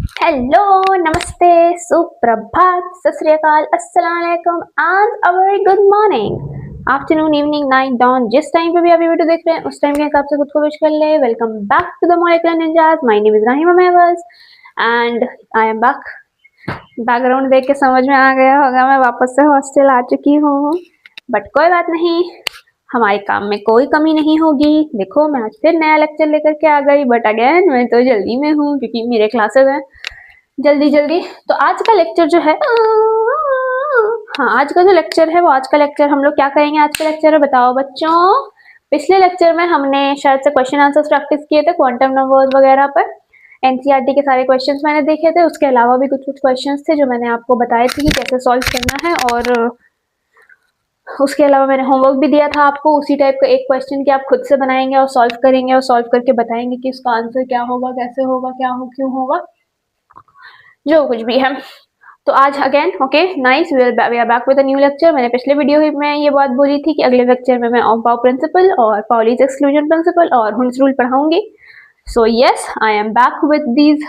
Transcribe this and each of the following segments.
Hello, Namaste, Suprabhat, Sat Sri Akal, Assalamu Alaikum and a very good morning. Afternoon, evening, night, dawn, जिस time पे भी आप ये video देख रहे हैं उस टाइम के हिसाब से खुद को विश कर ले। Welcome back to the molecular ninjas. My name is Rahima Mahwaz and I am back. Background देख के समझ में आ गया होगा मैं वापस से हॉस्टल आ चुकी हूँ, बट कोई बात नहीं, हमारे काम में कोई कमी नहीं होगी। देखो मैं आज फिर नया लेक्चर लेकर के आ गई, बट अगेन मैं तो जल्दी में हूँ क्योंकि मेरे क्लासेस हैं जल्दी जल्दी। तो आज का लेक्चर जो है, हाँ आज का जो लेक्चर है वो आज का लेक्चर हम लोग क्या करेंगे। आज का लेक्चर है, बताओ बच्चों, पिछले लेक्चर में हमने शायद से क्वेश्चन आंसर्स प्रैक्टिस किए थे क्वांटम नंबर्स वगैरह पर। एनसीईआरटी के सारे क्वेश्चंस मैंने देखे थे, उसके अलावा भी कुछ कुछ क्वेश्चंस थे जो मैंने आपको बताए थे कि कैसे सॉल्व करना है, और उसके अलावा मैंने होमवर्क भी दिया था आपको उसी टाइप का एक क्वेश्चन कि आप खुद से बनाएंगे और सॉल्व करेंगे और सॉल्व करके बताएंगे कि इसका आंसर क्या होगा, कैसे होगा, क्या हो, क्यों होगा, जो कुछ भी है। तो आज again okay nice, we are back with a new lecture. मैंने पिछले वीडियो में ये बात बोली थी कि अगले लेक्चर में मैं ऑफ बाउ प्रिंसिपल और पाउलीज एक्सक्लूजन प्रिंसिपल और हुंस रूल पढ़ाऊंगी। So yes, I am back with these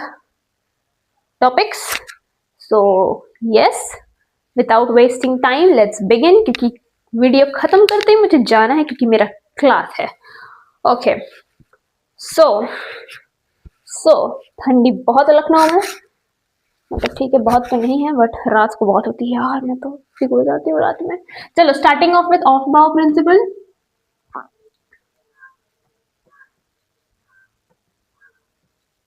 topics. So yes, without wasting time let's begin, क्योंकि वीडियो खत्म करते ही मुझे जाना है क्योंकि मेरा क्लास है। ओके सो ठंडी बहुत है लखनऊ में, मतलब ठीक है बहुत तो नहीं है बट रात को बहुत होती है यार, मैं तो सिकुड़ जाती हूँ रात में। चलो स्टार्टिंग ऑफ विद ऑफ बाउ प्रिंसिपल।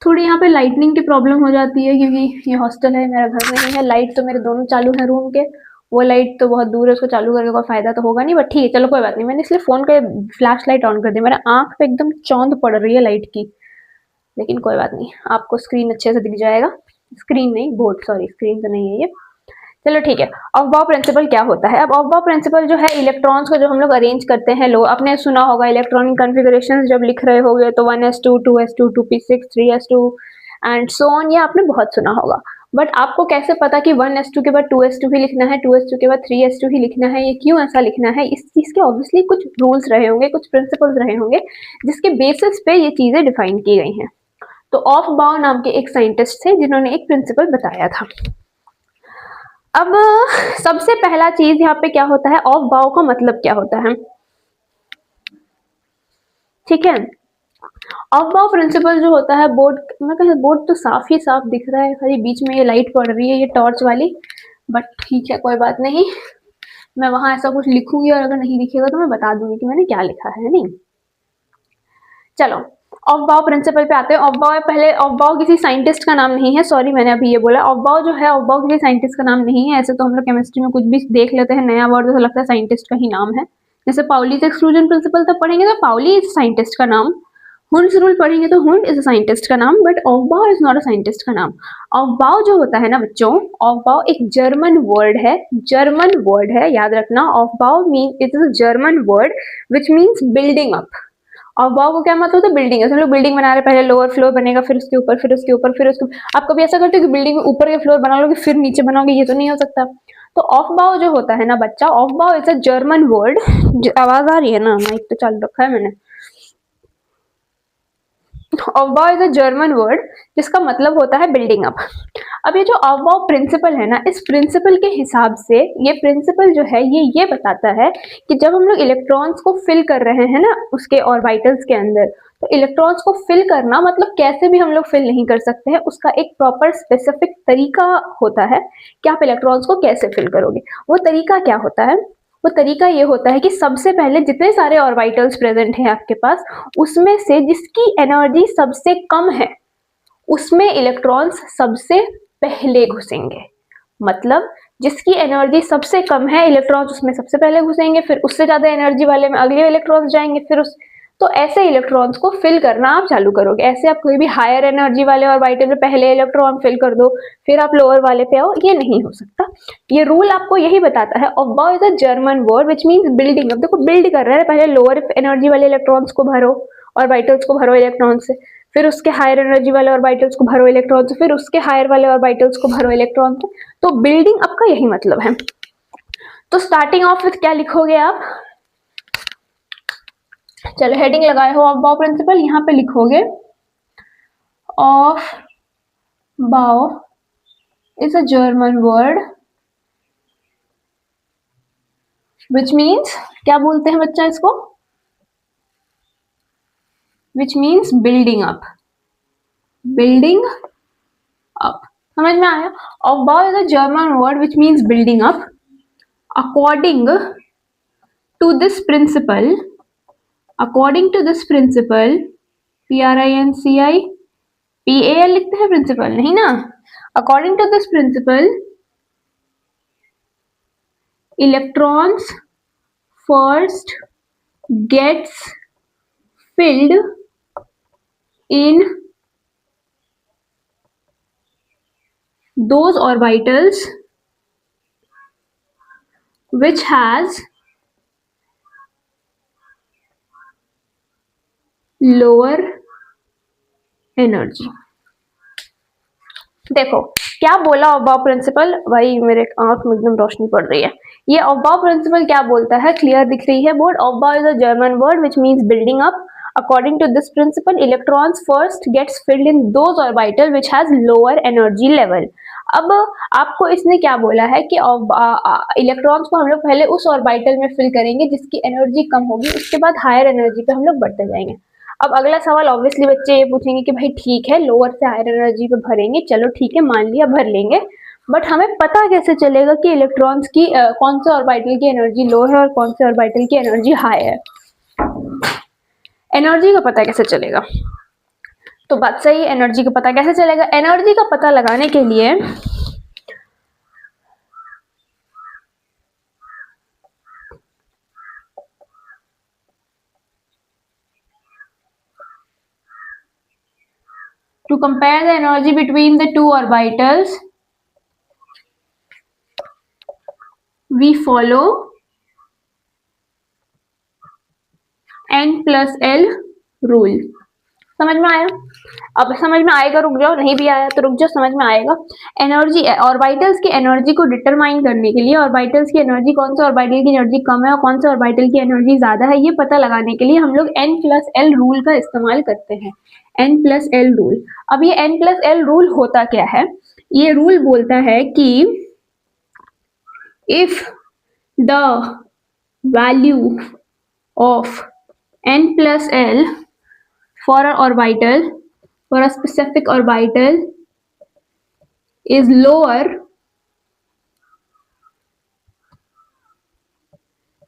थोड़ी यहाँ पे लाइटनिंग की प्रॉब्लम हो जाती है क्योंकि ये हॉस्टल है, मेरा घर नहीं है। लाइट तो मेरे दोनों चालू है रूम के, वो लाइट तो बहुत दूर है, उसको चालू करके कोई फायदा तो होगा नहीं, बट ठीक है चलो कोई बात नहीं। मैंने इसलिए फोन के फ्लैश लाइट ऑन कर दी, मेरे आंख पे एकदम चौंध पड़ रही है लाइट की, लेकिन कोई बात नहीं, आपको स्क्रीन अच्छे से दिख जाएगा। स्क्रीन नहीं, बोर्ड, सॉरी स्क्रीन तो नहीं है ये। चलो ठीक है, ऑफ बाउ प्रिंसिपल क्या होता है। अब ऑफ बाउ प्रिंसिपल जो है इलेक्ट्रॉन्स को जो हम लोग अरेंज करते हैं, लोग आपने सुना होगा इलेक्ट्रॉनिक कॉन्फ़िगरेशन जब लिख रहे होगे तो 1s2 2s2 2p6 3s2 and so on, ये आपने बहुत सुना होगा। बट आपको कैसे पता कि 1s2 के बाद 2s2 ही लिखना है, 2s2 के बाद 3s2 ही लिखना है, ये क्यों ऐसा लिखना है? इस चीज के ऑब्वियसली कुछ रूल्स रहे होंगे, कुछ प्रिंसिपल्स रहे होंगे जिसके बेसिस पे ये चीजें डिफाइन की गई हैं। तो ऑफ बाउ नाम के एक साइंटिस्ट थे जिन्होंने एक प्रिंसिपल बताया था। अब सबसे पहला चीज यहाँ पे क्या होता है, ऑफ बाउ का मतलब क्या होता है, ठीक है। ऑफ बाउ प्रिंसिपल जो होता है, बोर्ड मैं कहूँ बोर्ड तो साफ ही साफ दिख रहा है, खाली बीच में ये लाइट पड़ रही है ये टॉर्च वाली, बट ठीक है कोई बात नहीं। मैं वहां ऐसा कुछ लिखूंगी और अगर नहीं दिखेगा तो मैं बता दूंगी कि मैंने क्या लिखा है, नहीं। चलो ऑफ बाउ प्रिंसिपल पे आते हैं। ऑफ बाउ पहले, ऑफ बाउ किसी साइंटिस्ट का नाम नहीं है, सॉरी मैंने अभी ये बोला। ऑफ बाउ जो है, ऑफ बाउ किसी साइंटिस्ट का नाम नहीं है। ऐसे तो हम लोग केमिस्ट्री में कुछ भी देख लेते हैं नया वर्ड तो लगता है साइंटिस्ट का ही नाम है। जैसे पाउलीज एक्सक्लूजन प्रिंसिपल तब पढ़ेंगे तो पाउली इज साइंटिस्ट का नाम, हुंड्स रूल पढ़ेंगे तो हुंड इज अ साइंटिस्ट का नाम, बट ऑफ बाउ इज नॉट अ साइंटिस्ट का नाम। ऑफ बाउ जो होता है ना बच्चों, ऑफ बाउ एक जर्मन वर्ड है, जर्मन वर्ड है, याद रखना। ऑफ बाउ mean it is a German word which means building up. और वाव को क्या मतलब होता है, बिल्डिंग है। हम लोग बिल्डिंग बना रहे, पहले लोअर फ्लोर बनेगा, फिर उसके ऊपर, फिर उसके ऊपर, फिर उसके, आप कभी ऐसा करते हो कि बिल्डिंग में ऊपर के फ्लोर बना लोगे फिर नीचे बनाओगे? ये तो नहीं हो सकता। तो ऑफ बाउ जो होता है ना बच्चा, ऑफ बाउ इज अ जर्मन वर्ड। आवाज आ रही है ना, माइक तो चालू रखा है मैंने। ऑफबाउ इज अ जर्मन वर्ड जिसका मतलब होता है बिल्डिंग अप। अब ये जो ऑफबाउ प्रिंसिपल है ना, इस प्रिंसिपल के हिसाब से ये प्रिंसिपल जो है ये बताता है कि जब हम लोग इलेक्ट्रॉन्स को फिल कर रहे हैं ना उसके ऑर्बिटल्स के अंदर, तो इलेक्ट्रॉन्स को फिल करना मतलब कैसे भी हम लोग फिल नहीं कर सकते हैं, उसका एक प्रॉपर स्पेसिफिक तरीका होता है कि आप इलेक्ट्रॉन्स को कैसे फिल करोगे। वो तरीका क्या होता है? वो तरीका ये होता है कि सबसे पहले जितने सारे ऑर्बिटल्स प्रेजेंट हैं आपके पास, उसमें से जिसकी एनर्जी सबसे कम है उसमें इलेक्ट्रॉन्स सबसे पहले घुसेंगे। मतलब जिसकी एनर्जी सबसे कम है इलेक्ट्रॉन्स उसमें सबसे पहले घुसेंगे, फिर उससे ज्यादा एनर्जी वाले में अगले इलेक्ट्रॉन्स जाएंगे, फिर उस, तो ऐसे इलेक्ट्रॉन्स को फिल करना आप चालू करोगे। ऐसे आप कोई भी हायर एनर्जी वाले ऑर्बिटल में पहले इलेक्ट्रॉन फिल कर दो फिर आप लोअर वाले पे आओ, ये नहीं हो सकता। ये रूल आपको यही बताता है। Aufbau is a German word which means building. अब देखो बिल्ड कर रहा है, पहले लोअर एनर्जी वाले इलेक्ट्रॉन्स को भरो, ऑर्बिटल्स को भरो इलेक्ट्रॉन से, फिर उसके हायर एनर्जी वाले ऑर्बिटल्स को भरो इलेक्ट्रॉन से, फिर उसके हायर वाले ऑर्बिटल्स को भरो इलेक्ट्रॉन से। तो बिल्डिंग अप का यही मतलब है। तो स्टार्टिंग ऑफ विथ क्या लिखोगे आप? चलो हेडिंग लगाए हो ऑफ बाउ प्रिंसिपल, यहाँ पे लिखोगे ऑफ बाओ is a German word which means, क्या बोलते हैं बच्चा इसको, which means building up, building up, समझ में आया। Aufbau is a German word which means building up. According to this principle, PRINCI, PAL लिखते हैं प्रिंसिपल नहीं ना। According to this principle, electrons first gets filled in those orbitals which has lower energy। देखो क्या बोला ऑफबाउ principal, भाई मेरे आंख में एकदम रोशनी पड़ रही है। ये ऑफबाउ प्रिंसिपल क्या बोलता है, क्लियर दिख रही है board. Aufbau is a German word which means building up. According to this principle electrons first gets filled in those orbital which has lower energy level. अब आपको इसने क्या बोला है कि इलेक्ट्रॉन्स को हम लोग पहले उस ऑर्बिटल में फिल करेंगे जिसकी एनर्जी कम होगी, उसके बाद हायर एनर्जी पे हम लोग बढ़ते जाएंगे। अब अगला सवाल ऑब्वियसली बच्चे ये पूछेंगे कि भाई ठीक है लोअर से हायर एनर्जी पे भरेंगे, चलो ठीक है मान लिया भर लेंगे, बट हमें पता कैसे चलेगा कि इलेक्ट्रॉन्स की कौन से ऑर्बिटल की एनर्जी लो है और कौन से ऑर्बिटल की एनर्जी हाई है। एनर्जी का पता कैसे चलेगा, तो बात सही, एनर्जी का पता कैसे चलेगा। एनर्जी का पता लगाने के लिए to compare the energy between the two orbitals, we follow n plus l rule। समझ में आया? अब समझ में आएगा, रुक जाओ, नहीं भी आया तो रुक जाओ, समझ में आएगा। एनर्जी, ऑर्बिटल्स की एनर्जी को डिटरमाइन करने के लिए, ऑर्बिटल्स की एनर्जी, कौन से ऑर्बिटल की एनर्जी कम है और कौन से ऑर्बिटल की एनर्जी ज्यादा है, ये पता लगाने के लिए हम लोग n plus l रूल का इस्तेमाल करते हैं। n plus l rule. अब ये n plus l रूल होता क्या है, ये रूल बोलता है कि if the value of n plus l for an orbital, for a specific orbital is lower,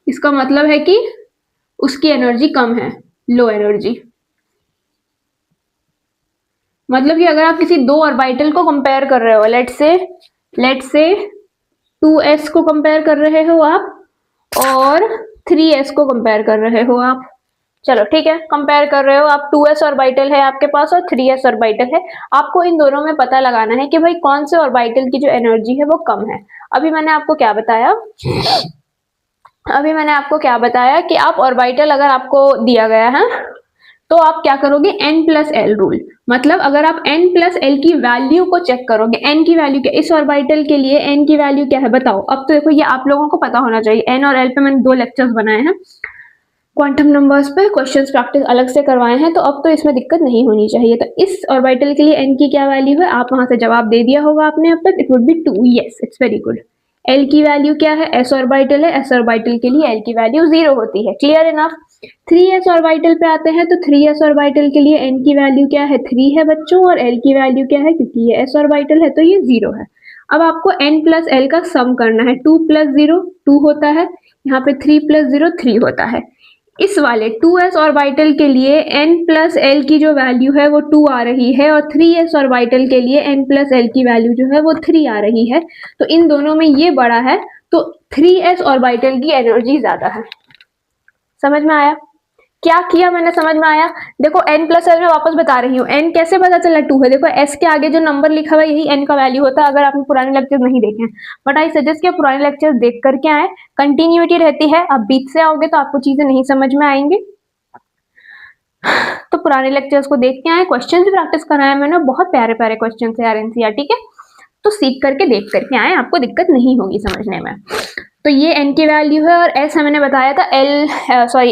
इसका मतलब है कि उसकी एनर्जी कम है, लो एनर्जी। मतलब कि अगर आप किसी दो ऑर्बिटल को कंपेयर कर रहे हो, लेट से 2s को कंपेयर कर रहे हो आप और 3s को कंपेयर कर रहे हो आप, चलो ठीक है, कंपेयर कर रहे हो आप, 2s ऑर्बिटल है आपके पास और 3s ऑर्बिटल है, आपको इन दोनों में पता लगाना है कि भाई कौन से ऑर्बिटल की जो एनर्जी है वो कम है। अभी मैंने आपको क्या बताया कि आप ऑर्बिटल अगर आपको दिया गया है तो आप क्या करोगे, n plus l रूल। मतलब अगर आप n plus l की वैल्यू को चेक करोगे, n की वैल्यू क्या, इस ऑर्बिटल के लिए n की वैल्यू क्या है बताओ। अब तो देखो ये आप लोगों को पता होना चाहिए, n और l पे मैंने 2 लेक्चर्स बनाए हैं, क्वांटम नंबर्स पे क्वेश्चंस प्रैक्टिस अलग से करवाए हैं, तो अब तो इसमें दिक्कत नहीं होनी चाहिए। तो इस ऑर्बिटल के लिए n की क्या वैल्यू है, आप वहां से जवाब दे दिया होगा आपने अब तक, it would be 2। Yes, it's very good. l की वैल्यू क्या है, s ऑर्बिटल है, s ऑर्बिटल के लिए l की वैल्यू 0 होती है, क्लियर इनफ। 3s ऑर्बिटल पे आते हैं तो 3s ऑर्बिटल के लिए n की वैल्यू क्या है, 3 है बच्चों, और l की वैल्यू क्या है, क्योंकि ये s ऑर्बिटल है तो ये 0 है। अब आपको n प्लस l का सम करना है, 2 प्लस 0 2 होता है, यहाँ पे 3 प्लस 0 3 होता है। इस वाले 2s ऑर्बिटल के लिए n प्लस l की जो वैल्यू है वो 2 आ रही है, और 3s ऑर्बिटल के लिए n प्लस l की वैल्यू जो है वो 3 आ रही है। तो इन दोनों में ये बड़ा है, तो 3s ऑर्बिटल की एनर्जी ज्यादा है। समझ में आया क्या किया मैंने, समझ में आया। देखो n प्लस l में वापस बता रही हूँ, n कैसे पता चला 2 है, देखो s के आगे जो नंबर लिखा हुआ है यही n का वैल्यू होता है, अगर आपने पुराने लेक्चर्स नहीं देखे हैं, बट आई सजेस्ट कि पुराने लेक्चर्स देख करके आए, कंटिन्यूटी रहती है। अब बीच से आओगे तो आपको चीजें नहीं समझ में आएंगी, तो पुराने लेक्चर्स को देख के आए, क्वेश्चन भी प्रैक्टिस कराए मैंने, बहुत प्यारे प्यारे क्वेश्चन है यार एनसीईआरटी के, तो सीख करके देख करके आए, आपको दिक्कत नहीं होगी समझने में। तो ये n की वैल्यू है और s हमने बताया था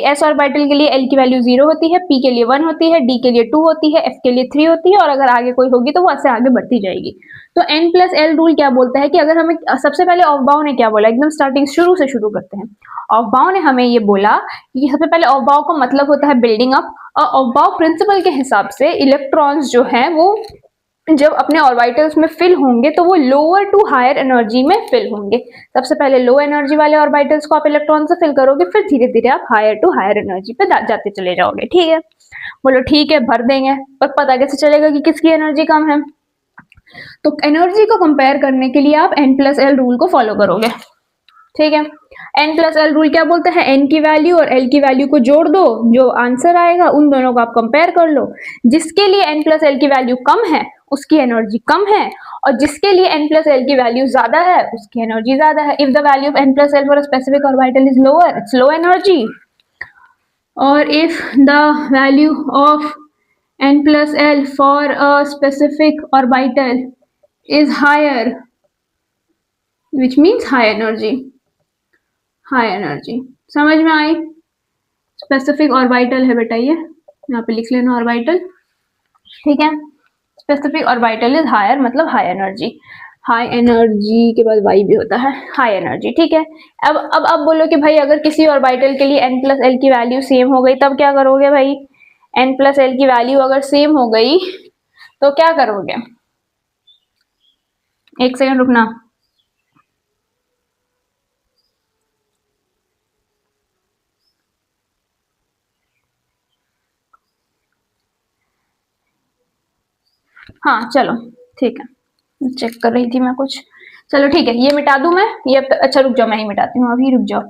s ऑर्बिटल के लिए l की वैल्यू 0 होती है, p के लिए 1 होती है, d के लिए 2 होती है, f के लिए 3 होती है और अगर आगे कोई होगी तो वो ऐसे आगे बढ़ती जाएगी। तो n प्लस एल रूल क्या बोलता है कि अगर हमें सबसे पहले ऑफ बाउ ने क्या बोला, एकदम स्टार्टिंग शुरू से शुरू करते हैं। ऑफ बाउ ने हमें ये बोला कि सबसे पहले ऑफ बाउ का मतलब होता है बिल्डिंग अप, और ऑफ बाउ प्रिंसिपल के हिसाब से इलेक्ट्रॉन्स जो हैं वो जब अपने ऑर्बिटल्स में फिल होंगे तो वो लोअर टू हायर एनर्जी में फिल होंगे। सबसे पहले लो एनर्जी वाले ऑर्बिटल्स को आप इलेक्ट्रॉन से फिल करोगे, फिर धीरे धीरे आप हायर टू हायर एनर्जी पे जाते चले जाओगे। ठीक है, बोलो ठीक है, भर देंगे, पर पता कैसे चलेगा कि किसकी एनर्जी कम है? तो एनर्जी को कंपेयर करने के लिए आप n प्लस एल रूल को फॉलो करोगे। ठीक है, n प्लस एल रूल क्या बोलता है, n की वैल्यू और l की वैल्यू को जोड़ दो, जो आंसर आएगा उन दोनों को आप कंपेयर कर लो। जिसके लिए n प्लस एल की वैल्यू कम है उसकी एनर्जी कम है, और जिसके लिए n प्लस एल की वैल्यू ज्यादा है उसकी एनर्जी ज्यादा है। If the value of n plus L for a specific orbital is lower, it's low energy, और if the value of n plus l for a specific orbital is higher, which means high energy, high energy। समझ में आई? Specific orbital है बेटा, ये यहाँ पे लिख लेना ऑर्बिटल। ठीक है, स्पेसिफिक ऑर्बिटल इज हायर मतलब हाई एनर्जी। हाई एनर्जी के बाद वाई भी होता है, हाई एनर्जी। ठीक है, अब बोलो कि भाई अगर किसी ऑर्बिटल के लिए n प्लस एल की वैल्यू सेम हो गई तब क्या करोगे भाई? n प्लस एल की वैल्यू अगर सेम हो गई तो क्या करोगे? एक सेकंड रुकना। हाँ चलो ठीक है, चेक कर रही थी मैं कुछ। चलो ठीक है, ये मिटा दूं मैं ये? अच्छा रुक जाओ, मैं ही मिटाती हूँ अभी, रुक जाओ।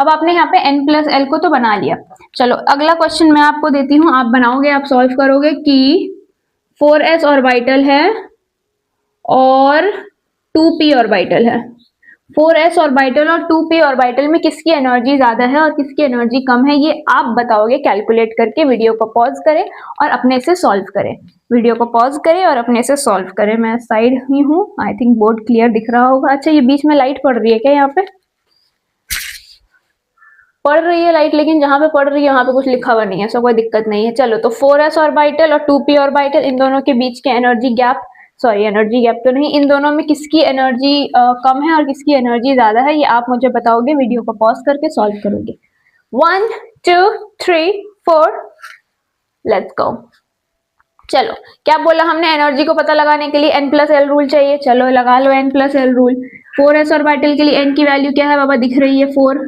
अब आपने यहाँ पे n प्लस एल को तो बना लिया। चलो अगला क्वेश्चन मैं आपको देती हूँ, आप बनाओगे, आप सॉल्व करोगे कि 4s ऑर्बिटल है और 2p ऑर्बिटल है। 4s ऑर्बिटल और 2p ऑर्बिटल में किसकी एनर्जी ज्यादा है और किसकी एनर्जी कम है, ये आप बताओगे कैलकुलेट करके। वीडियो को पॉज करें और अपने से सॉल्व करें। वीडियो को पॉज करें और अपने से सॉल्व करें। मैं साइड ही हूँ, आई थिंक बोर्ड क्लियर दिख रहा होगा। अच्छा, ये बीच में लाइट पड़ रही है क्या? यहाँ पे पड़ रही है लाइट, लेकिन जहां पे पड़ रही है वहां पे कुछ लिखा हुआ नहीं है, सो कोई दिक्कत नहीं है। चलो, तो 4s ऑर्बिटल और 2p ऑर्बिटल, इन दोनों के बीच के energy gap, sorry energy gap तो नहीं, इन दोनों में किसकी एनर्जी कम है और किसकी एनर्जी ज्यादा है, ये आप मुझे बताओगे। वीडियो को पॉज करके सॉल्व करोगे। 1 2 3 4, लेट्स गो। चलो, क्या बोला हमने? एनर्जी को पता लगाने के लिए n प्लस एल रूल चाहिए। चलो लगा लो n plus L rule. 4s orbital के लिए n की वैल्यू क्या है बाबा? दिख रही है 4।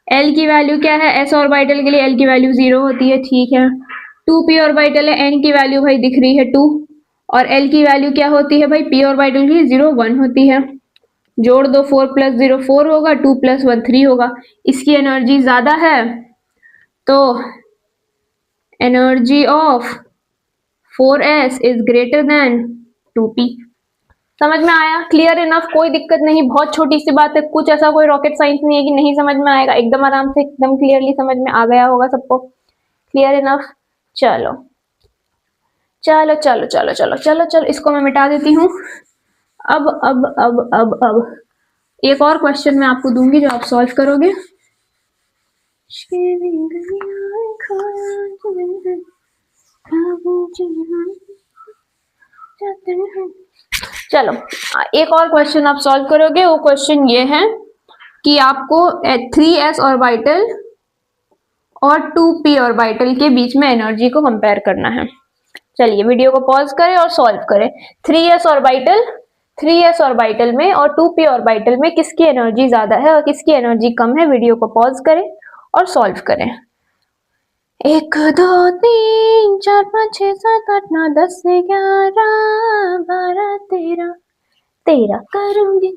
L की वैल्यू क्या है? s ऑर्बिटल के लिए L की वैल्यू 0 होती है। ठीक है, 2p ऑर्बिटल है, n की वैल्यू भाई दिख रही है 2, और L की वैल्यू क्या होती है भाई? p ऑर्बिटल की 0 1 होती है। जोड़ दो, 4 प्लस 0 4 होगा, 2 प्लस 1 3 होगा। इसकी एनर्जी ज्यादा है, तो energy of 4s is greater than 2p। समझ में आया? क्लियर इनफ, कोई दिक्कत नहीं, बहुत छोटी सी बात है, कुछ ऐसा कोई रॉकेट साइंस नहीं है कि नहीं समझ में आएगा। एकदम आराम से, एकदम क्लियरली समझ में आ गया होगा सबको। Clear enough. चलो चलो चलो चलो चलो चलो चलो, इसको मैं मिटा देती हूँ। अब एक और क्वेश्चन मैं आपको दूंगी जो आप सॉल्व करोगे। चलो, एक और क्वेश्चन आप सॉल्व करोगे। वो क्वेश्चन ये है कि आपको 3s ऑर्बिटल और 2p ऑर्बिटल के बीच में एनर्जी को कंपेयर करना है। चलिए वीडियो को पॉज करें और सॉल्व करें। 3s ऑर्बिटल में और 2p ऑर्बिटल में किसकी एनर्जी ज्यादा है और किसकी एनर्जी कम है? वीडियो को पॉज करें और सॉल्व करें। 1 2 3 4 5 6 7 8 9 10 11 12 13 करूंगी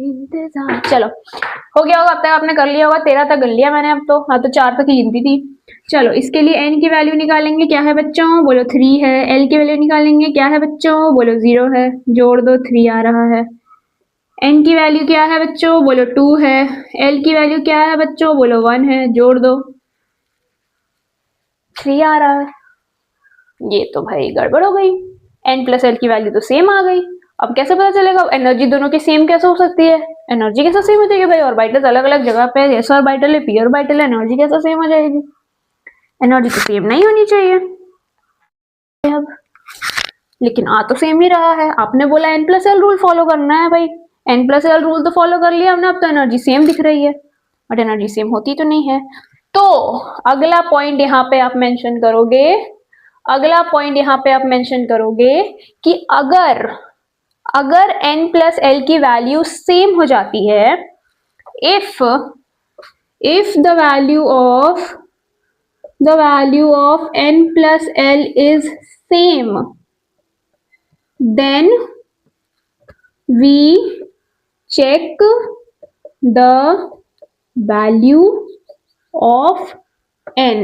इंतजार। चलो हो गया होगा, अब तक आपने कर लिया होगा। 13 तक कर लिया मैंने अब तो। हाँ, तो 4 तक ही गिनती थी। चलो, इसके लिए n की वैल्यू निकालेंगे, क्या है बच्चों? बोलो 3 है। l की वैल्यू निकालेंगे, क्या है बच्चों? बोलो 0 है। जोड़ दो, 3 आ रहा है। n की वैल्यू क्या है बच्चों? बोलो 2 है। l की वैल्यू क्या है बच्चों? बोलो 1 है। जोड़ दो, 3 आ रहा है। ये तो भाई गड़बड़ हो गई, n प्लस एल की वैल्यू तो सेम आ गई। अब कैसे पता चलेगा एनर्जी दोनों की सेम कैसे हो सकती है? एनर्जी कैसे सेम हो जाएगी भाई? ऑर्बिटल्स अलग अलग जगह पे है, s ऑर्बिटल है, p ऑर्बिटल है, एनर्जी कैसे सेम हो जाएगी? एनर्जी तो सेम नहीं होनी चाहिए। अब लेकिन आ तो सेम ही रहा है। आपने बोला n+l रूल फॉलो करना है भाई, n+l रूल तो फॉलो कर लिया हमने, अब तो एनर्जी सेम दिख रही है, बट एनर्जी सेम होती तो नहीं है। तो अगला पॉइंट यहाँ पे आप मेंशन करोगे, अगला पॉइंट यहाँ पे आप मेंशन करोगे कि अगर n+l की वैल्यू सेम हो जाती है, if the value of n+l is same, then we check the value of n,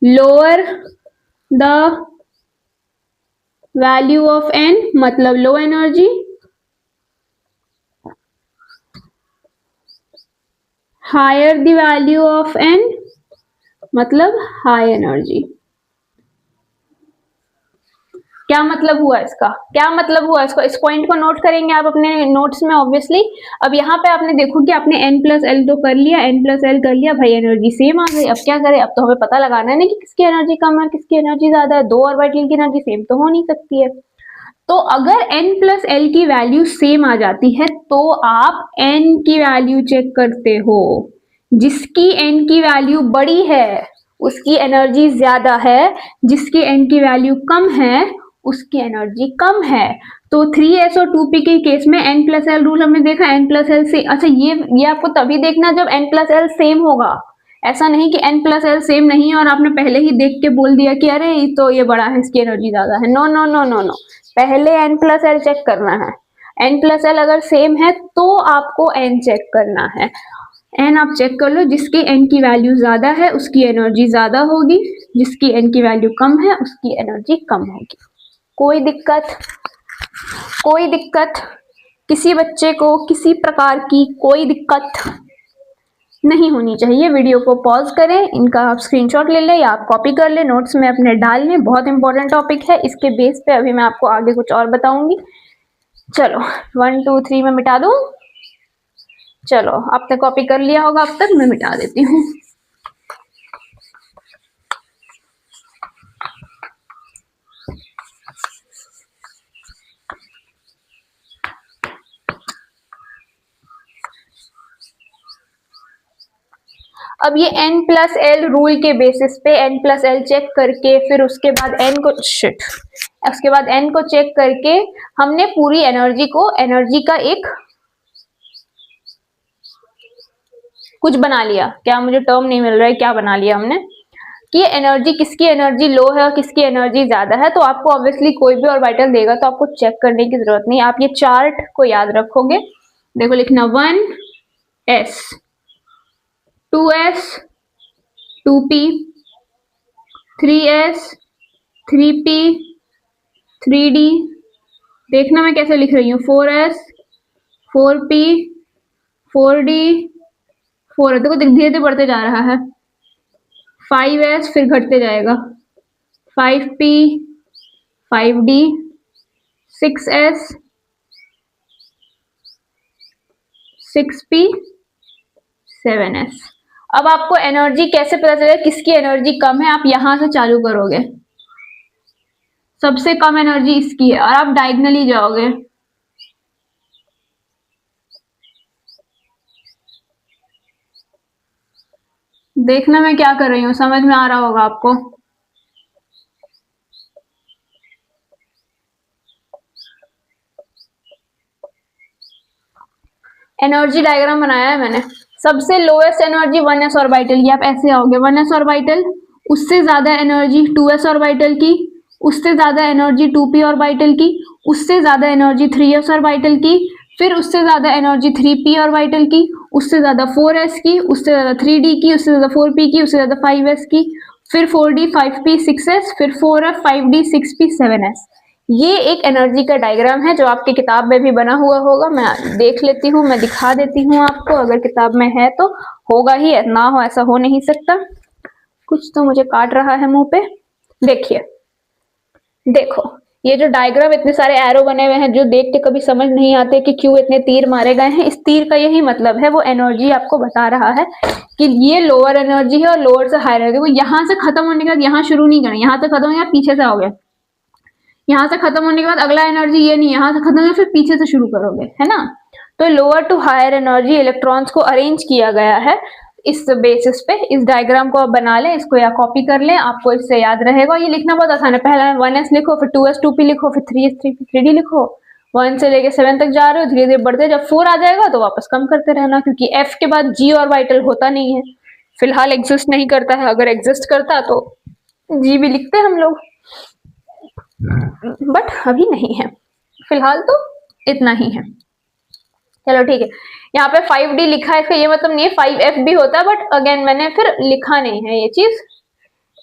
lower the value of n मतलब low energy, higher the value of n मतलब हाई एनर्जी। क्या मतलब हुआ इसका? क्या मतलब हुआ इसका? इस पॉइंट को नोट करेंगे आप अपने नोट्स में ऑब्वियसली। अब यहाँ पे आपने देखो कि आपने n+l तो कर लिया, n+l कर लिया भाई, एनर्जी सेम आ गई। अब क्या करें? अब तो हमें पता लगाना है ना कि किसकी एनर्जी कम है, किसकी एनर्जी ज्यादा है। दो ऑर्बिटल की एनर्जी सेम तो हो नहीं सकती है। तो अगर n+l की वैल्यू सेम आ जाती है तो आप n की वैल्यू चेक करते हो। जिसकी n की वैल्यू बड़ी है उसकी एनर्जी ज्यादा है, जिसकी n की वैल्यू कम है उसकी एनर्जी कम है। तो 3s और 2p के केस में n+l रूल हमने देखा, n+l से अच्छा ये आपको तभी देखना जब n+l सेम होगा। ऐसा नहीं कि n+l सेम नहीं है और आपने पहले ही देख के बोल दिया कि अरे तो ये बड़ा है इसकी एनर्जी ज्यादा है। No no no no no, पहले n+l चेक करना है। n+l अगर सेम है तो आपको n चेक करना है। n आप चेक कर लो, जिसकी n की वैल्यू ज्यादा है उसकी एनर्जी ज्यादा होगी, जिसकी n की वैल्यू कम है उसकी एनर्जी कम होगी। कोई दिक्कत? कोई दिक्कत? किसी बच्चे को किसी प्रकार की कोई दिक्कत नहीं होनी चाहिए। वीडियो को पॉज करें, इनका आप स्क्रीनशॉट ले लें या आप कॉपी कर लें, नोट्स में अपने डाल लें। बहुत इंपॉर्टेंट टॉपिक है, इसके बेस पे अभी मैं आपको आगे कुछ और बताऊंगी। चलो 1 2 3 में मिटा दूं। चलो आपने कॉपी कर लिया होगा अब तक, मैं मिटा देती हूँ। अब ये n+l रूल के बेसिस पे n+l चेक करके फिर उसके बाद n को चेक करके हमने पूरी एनर्जी का एक कुछ बना लिया। क्या मुझे टर्म नहीं मिल रहा है, क्या बना लिया हमने कि एनर्जी, किसकी एनर्जी लो है और किसकी एनर्जी ज्यादा है। तो आपको ऑब्वियसली कोई भी ऑर्बिटल देगा तो आपको चेक करने की जरूरत नहीं, आप ये चार्ट को याद रखोगे। देखो लिखना 1s 2s 2p 3s 3p 3d। देखना मैं कैसे लिख रही हूँ, 4s 4p 4d 4, देखो धीरे धीरे बढ़ते जा रहा है। 5s फिर घटते जाएगा, 5p 5d 6s 6p 7s। अब आपको एनर्जी कैसे पता चलेगा किसकी एनर्जी कम है? आप यहां से चालू करोगे, सबसे कम एनर्जी इसकी है और आप डायगनली जाओगे। देखना मैं क्या कर रही हूँ, समझ में आ रहा होगा आपको। एनर्जी डायग्राम बनाया है मैंने। सबसे लोएस्ट एनर्जी 1s ऑर्बिटल की, आप ऐसे आओगे 1s ऑर्बिटल, उससे ज्यादा एनर्जी 2s ऑर्बिटल की, उससे ज्यादा एनर्जी 2p ऑर्बिटल की, उससे ज्यादा एनर्जी 3s ऑर्बिटल की, फिर उससे ज्यादा एनर्जी 3p ऑर्बिटल की, उससे ज्यादा 4s की, उससे ज्यादा 3d की, उससे ज्यादा 4p की, उससे ज्यादा 5s की, फिर 4d 5p 6s, फिर 4f 5d 6p 7s। ये एक एनर्जी का डायग्राम है जो आपकी किताब में भी बना हुआ होगा। मैं देख लेती हूँ, मैं दिखा देती हूँ आपको, अगर किताब में है तो होगा ही, ना हो ऐसा हो नहीं सकता। कुछ तो मुझे काट रहा है मुंह पे। देखिए, देखो ये जो डायग्राम इतने सारे एरो बने हुए हैं जो देख के कभी समझ नहीं आते कि क्यों इतने तीर मारे गए हैं, इस तीर का यही मतलब है, वो एनर्जी आपको बता रहा है कि ये लोअर एनर्जी है और लोअर से हायर एनर्जी। वो यहाँ से खत्म होने के बाद यहाँ शुरू नहीं करना, यहाँ से खत्म होने के बाद पीछे से आओगे, यहाँ से खत्म होने के बाद अगला एनर्जी ये नहीं, यहाँ से खत्म होने फिर पीछे से शुरू करोगे, है ना। तो lower to higher energy electrons को अरेंज किया गया है इस बेसिस पे। इस डायग्राम को आप बना लें, इसको या कॉपी कर लें, आपको इससे याद रहेगा। ये लिखना बहुत आसान है, पहला 1s लिखो, फिर 2s 2p लिखो, फिर 3s 3d लिखो। 1 से लेके 7 तक जा रहे हो, धीरे धीरे बढ़ते, जब 4 आ जाएगा तो वापस कम करते रहना, क्योंकि f के बाद g ऑर्बिटल होता नहीं है, फिलहाल एग्जिस्ट नहीं करता है। अगर एग्जिस्ट करता तो g भी लिखते हम लोग, बट अभी नहीं है, फिलहाल तो इतना ही है। चलो ठीक है, यहाँ पे 5d लिखा है, इसका ये मतलब नहीं है 5f भी होता है, बट अगेन मैंने फिर लिखा नहीं है ये चीज,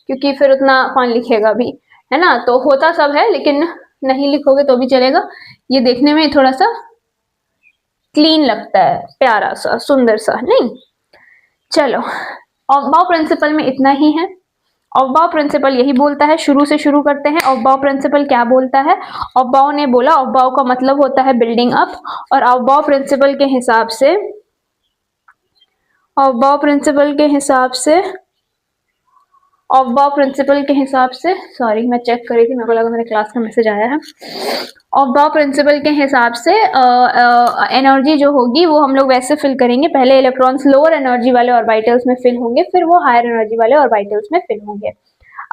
क्योंकि फिर उतना कौन लिखेगा भी, है ना। तो होता सब है, लेकिन नहीं लिखोगे तो भी चलेगा, ये देखने में थोड़ा सा क्लीन लगता है, प्यारा सा, सुंदर सा, नहीं। चलो, ऑफ प्रिंसिपल में इतना ही है। ऑफ प्रिंसिपल यही बोलता है, शुरू से शुरू करते हैं। ऑफ प्रिंसिपल क्या बोलता है? ऑफ ने बोला, ऑफ का मतलब होता है बिल्डिंग अप, और ऑफ प्रिंसिपल के हिसाब से, ऑफ प्रिंसिपल के हिसाब से, ऑफ प्रिंसिपल के हिसाब से, सॉरी मैं चेक कर रही थी, मेरे को लगा मेरे क्लास का मैसेज आया है। ऑफ प्रिंसिपल के हिसाब से एनर्जी जो होगी वो हम लोग वैसे फिल करेंगे, पहले इलेक्ट्रॉन्स लोअर एनर्जी वाले ऑर्बिटल्स में फिल होंगे, फिर वो हायर एनर्जी वाले ऑर्बिटल्स में फिल होंगे।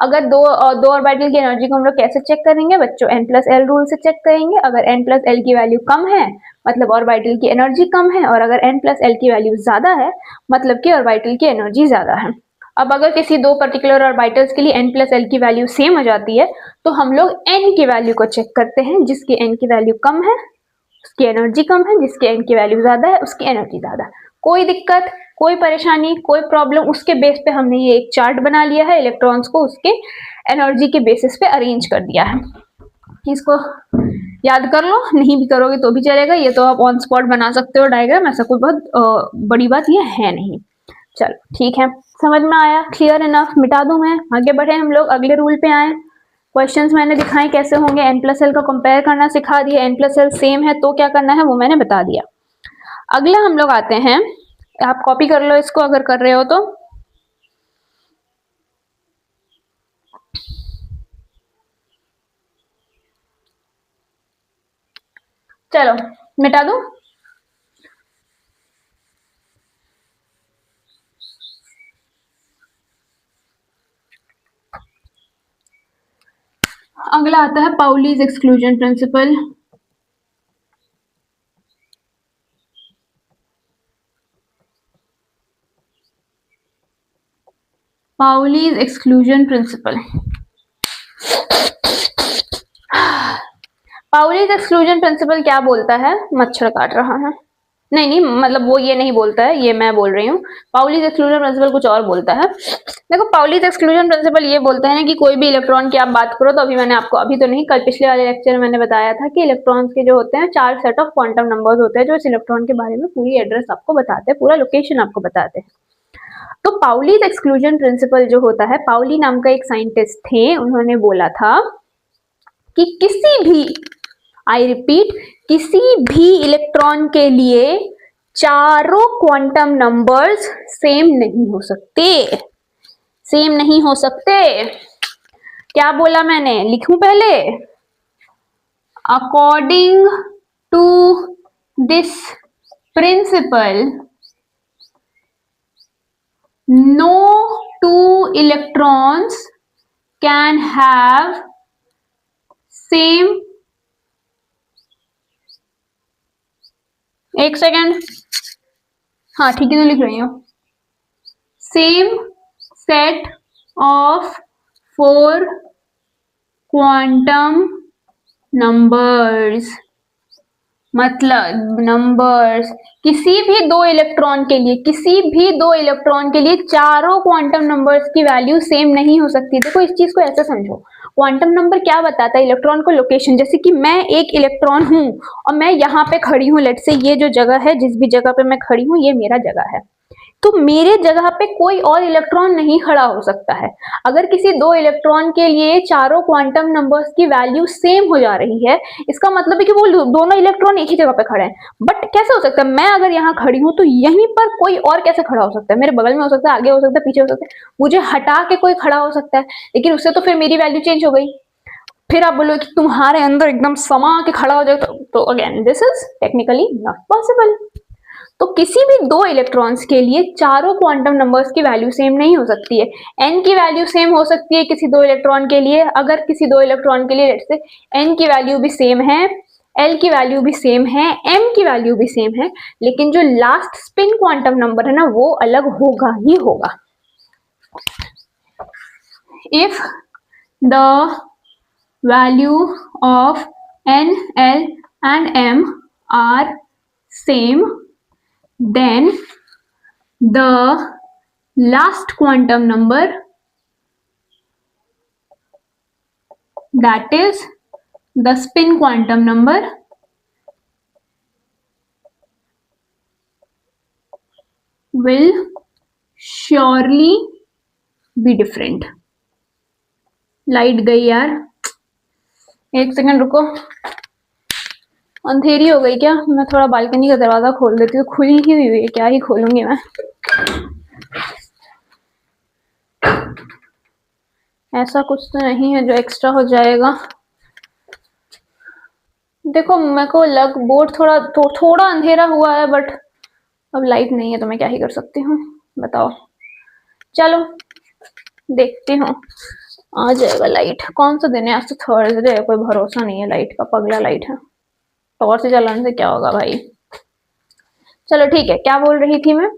अगर दो ऑर्बिटल की एनर्जी को हम लोग कैसे चेक करेंगे बच्चों? n+l रूल से चेक करेंगे। अगर n+l की वैल्यू कम है मतलब ऑर्बिटल की एनर्जी कम है, और अगर n+l की वैल्यू ज्यादा है मतलब कि ऑर्बिटल की एनर्जी ज्यादा है। अब अगर किसी दो पर्टिकुलर ऑर्बिटल्स के लिए n+l की वैल्यू सेम हो जाती है तो हम लोग n की वैल्यू को चेक करते हैं, जिसकी n की वैल्यू कम है उसकी एनर्जी कम है, जिसकी n की वैल्यू ज्यादा है उसकी एनर्जी ज्यादा है। कोई दिक्कत, कोई परेशानी, कोई प्रॉब्लम? उसके बेस पे हमने ये एक चार्ट बना लिया है, इलेक्ट्रॉन्स को उसके एनर्जी के बेसिस पे अरेंज कर दिया है। इसको याद कर लो, नहीं भी करोगे तो भी चलेगा, ये तो आप ऑन स्पॉट बना सकते हो डायग्राम, ऐसा कोई बहुत बड़ी बात ये है नहीं। चलो ठीक है, समझ में आया, क्लियर इनफ, मिटा दूं मैं, आगे बढ़े हम लोग अगले रूल पे आए। क्वेश्चंस मैंने दिखाए कैसे होंगे, n+l का कंपेयर करना सिखा दिया, n+l सेम है तो क्या करना है वो मैंने बता दिया। अगला हम लोग आते हैं, आप कॉपी कर लो इसको अगर कर रहे हो तो। चलो मिटा दूं, अगला आता है Pauli's exclusion principal. Pauli's exclusion principal, Pauli's exclusion principal क्या बोलता है? मच्छर काट रहा है, नहीं नहीं मतलब वो ये नहीं बोलता है, ये मैं बोल रही हूँ। पाउलीज एक्सक्लूजन प्रिंसिपल कुछ और बोलता है। देखो पाउलीज एक्सक्लूजन प्रिंसिपल ये बोलता है ना कि कोई भी इलेक्ट्रॉन की आप बात करो, तो अभी मैंने आपको, अभी तो नहीं, कल पिछले वाले लेक्चर में मैंने बताया था कि इलेक्ट्रॉन्स के जो होते हैं 4 सेट ऑफ क्वांटम नंबर्स होते हैं जो इस इलेक्ट्रॉन के बारे में पूरी एड्रेस आपको बताते हैं, पूरा लोकेशन आपको बताते हैं। तो पाउलीज एक्सक्लूजन प्रिंसिपल जो होता है, पाउली नाम का एक साइंटिस्ट थे, उन्होंने बोला था कि किसी भी, आई रिपीट, किसी भी इलेक्ट्रॉन के लिए चारों क्वांटम नंबर्स सेम नहीं हो सकते, सेम नहीं हो सकते। क्या बोला मैंने, लिखूं पहले? According to this principle no two electrons can have same, एक सेकेंड, हाँ ठीक है तो लिख रही हूँ, same set of 4 quantum numbers, मतलब नंबर्स किसी भी दो इलेक्ट्रॉन के लिए, किसी भी दो इलेक्ट्रॉन के लिए चारों क्वांटम नंबर्स की वैल्यू सेम नहीं हो सकती। देखो इस चीज को ऐसे समझो, क्वांटम नंबर क्या बताता है? इलेक्ट्रॉन को लोकेशन, जैसे कि मैं एक इलेक्ट्रॉन हूं और मैं यहाँ पे खड़ी हूँ, लेट से ये जो जगह है, जिस भी जगह पे मैं खड़ी हूँ ये मेरा जगह है, तो मेरे जगह पे कोई और इलेक्ट्रॉन नहीं खड़ा हो सकता है। अगर किसी दो इलेक्ट्रॉन के लिए चारों क्वांटम नंबर्स की वैल्यू सेम हो जा रही है, इसका मतलब है कि वो दोनों इलेक्ट्रॉन एक ही जगह पे खड़े हैं। बट कैसे हो सकता है, मैं अगर यहाँ खड़ी हूँ तो यहीं पर कोई और कैसे खड़ा हो सकता है? मेरे बगल में हो सकता है, आगे हो सकता है, पीछे हो सकता है, मुझे हटा के कोई खड़ा हो सकता है, लेकिन उससे तो फिर मेरी वैल्यू चेंज हो गई। फिर आप बोलो कि तुम्हारे अंदर एकदम समा के खड़ा हो जाए, तो again this is technically not possible. तो किसी भी दो इलेक्ट्रॉन्स के लिए चारों क्वांटम नंबर्स की वैल्यू सेम नहीं हो सकती है। n की वैल्यू सेम हो सकती है किसी दो इलेक्ट्रॉन के लिए, अगर किसी दो इलेक्ट्रॉन के लिए लेट्स से n की वैल्यू भी सेम है, l की वैल्यू भी सेम है, m की वैल्यू भी सेम है, लेकिन जो लास्ट स्पिन क्वांटम नंबर है ना, वो अलग होगा ही होगा। If the value of n, l and m are same, then the last quantum number, that is the spin quantum number, will surely be different। Light गई यार, एक सेकंड रुको, अंधेरी हो गई क्या? मैं थोड़ा बालकनी का दरवाजा खोल देती हूँ, खुली ही हुई है, क्या ही खोलूंगी मैं। ऐसा कुछ तो नहीं है जो एक्स्ट्रा हो जाएगा। देखो मेरे को लग बोर्ड थोड़ा अंधेरा हुआ है, बट अब लाइट नहीं है तो मैं क्या ही कर सकती हूँ, बताओ। चलो देखती हूँ, आ जाएगा लाइट। कौन सा दिन है आज? तो थर्सडे है, कोई भरोसा नहीं है लाइट का, पगला लाइट है। टॉर्च से जलाने से क्या होगा भाई। चलो ठीक है, क्या बोल रही थी मैं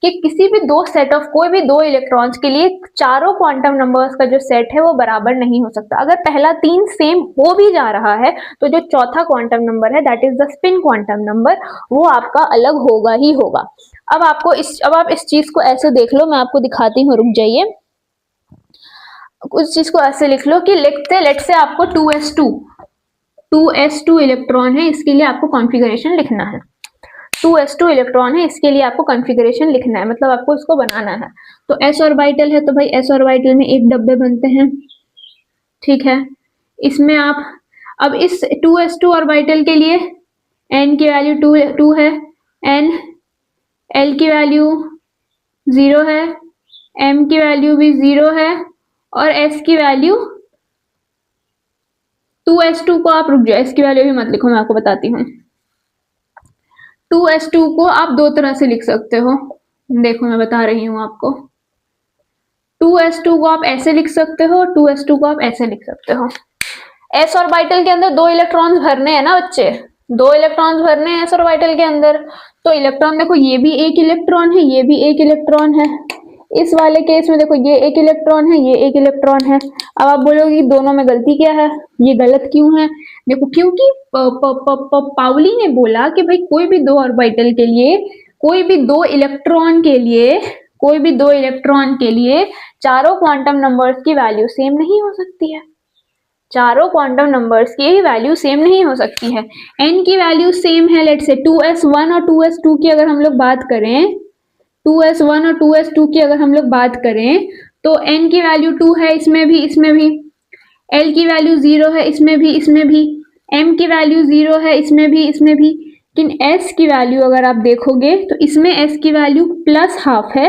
कि किसी भी दो सेट ऑफ कोई भी दो इलेक्ट्रॉन्स के लिए चारों क्वांटम नंबर्स का जो सेट है वो बराबर नहीं हो सकता। अगर पहला तीन सेम हो भी जा रहा है तो जो चौथा क्वांटम नंबर है, that is the spin quantum number, वो आपका अलग होगा ही होगा। अब आप इस चीज को ऐसे देख लो, मैं आपको दिखाती हूँ, रुक जाइए। उस चीज को ऐसे लिख लो कि लेट से आपको 2s2 इलेक्ट्रॉन है, इसके लिए आपको कॉन्फ़िगरेशन लिखना है। 2s2 इलेक्ट्रॉन है, इसके लिए आपको कॉन्फ़िगरेशन लिखना है, मतलब आपको इसको बनाना है। तो s ऑर्बिटल है, तो भाई s ऑर्बिटल में एक डब्बे बनते हैं, ठीक है। इसमें आप अब इस 2s2 ऑर्बिटल के लिए n की वैल्यू 2 है, n l की वैल्यू 0 है, m की वैल्यू भी 0 है, और s की वैल्यू 2s2 को आप रुक जाओ, s की वैल्यू भी मत लिखो, मैं आपको बताती हूँ। 2s2 को आप दो तरह से लिख सकते हो, देखो मैं बता रही हूँ आपको। 2s2 को आप ऐसे लिख सकते हो, 2s2 को आप ऐसे लिख सकते हो। s ऑर्बिटल के अंदर दो इलेक्ट्रॉन्स भरने हैं ना बच्चे, दो इलेक्ट्रॉन्स भरने हैं s ऑर्बिटल के अंदर। तो इलेक्ट्रॉन देखो, ये भी एक इलेक्ट्रॉन है, ये भी एक इलेक्ट्रॉन है। इस वाले केस में देखो, ये एक इलेक्ट्रॉन है, ये एक इलेक्ट्रॉन है। अब आप बोलोगे दोनों में गलती क्या है, ये गलत क्यों है? देखो क्योंकि पाउली ने बोला कि भाई कोई भी दो ऑर्बिटल के लिए, कोई भी दो इलेक्ट्रॉन के लिए, कोई भी दो इलेक्ट्रॉन के लिए चारों क्वांटम नंबर्स की वैल्यू सेम नहीं हो सकती है। चारों क्वांटम नंबर्स की वैल्यू सेम नहीं हो सकती है। n की वैल्यू सेम है, लेट से 2s1 और 2s2 की अगर हम लोग बात करें, 2s1 और 2s2 की अगर हम लोग बात करें, तो n की वैल्यू 2 है, इसमें भी इसमें भी, l की वैल्यू 0 है, इसमें भी इसमें भी, m की वैल्यू 0 है, इसमें भी इसमें भी। लेकिन s की वैल्यू अगर आप देखोगे तो इसमें s की वैल्यू +½ है,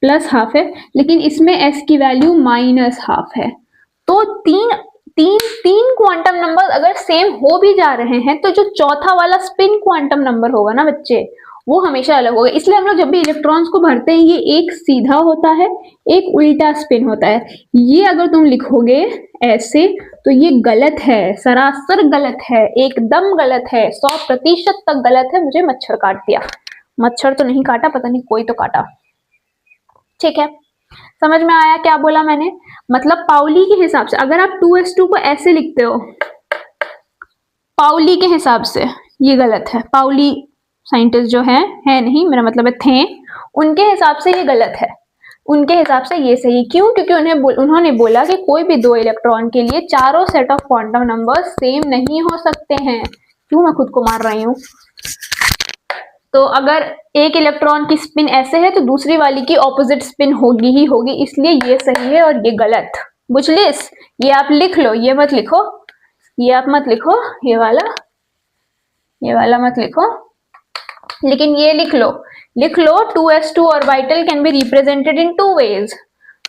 +½ है, लेकिन इसमें s की वैल्यू -½ है। तो तीन क्वांटम नंबर अगर सेम हो भी जा रहे हैं तो जो चौथा वाला स्पिन क्वांटम नंबर होगा ना बच्चे, वो हमेशा अलग होगा। इसलिए हम लोग जब भी इलेक्ट्रॉन्स को भरते हैं, ये एक सीधा होता है, एक उल्टा स्पिन होता है। ये अगर तुम लिखोगे ऐसे तो ये गलत है, सरासर गलत है, एकदम गलत है, 100% तक गलत है। मुझे मच्छर काट दिया, मच्छर तो नहीं काटा, पता नहीं कोई तो काटा, ठीक है। समझ में आया क्या बोला मैंने? मतलब पाउली के हिसाब से अगर आप 2s2 को ऐसे लिखते हो, पाउली के हिसाब से ये गलत है। पाउली साइंटिस्ट जो है नहीं, मेरा मतलब है थे, उनके हिसाब से ये गलत है, उनके हिसाब से ये सही। क्यों? क्योंकि उन्होंने बोला कि कोई भी दो इलेक्ट्रॉन के लिए चारों set of quantum number same नहीं हो सकते हैं। क्यों मैं खुद को मार रही हूँ? तो अगर एक इलेक्ट्रॉन की स्पिन ऐसे है तो दूसरी वाली की ऑपोजिट स्पिन होगी ही होगी, इसलिए ये सही है और ये गलत। बुझलिस? ये आप लिख लो, ये मत लिखो, ये आप मत लिखो, ये वाला मत लिखो, लेकिन ये लिख लो 2s2 orbital can be represented in two ways.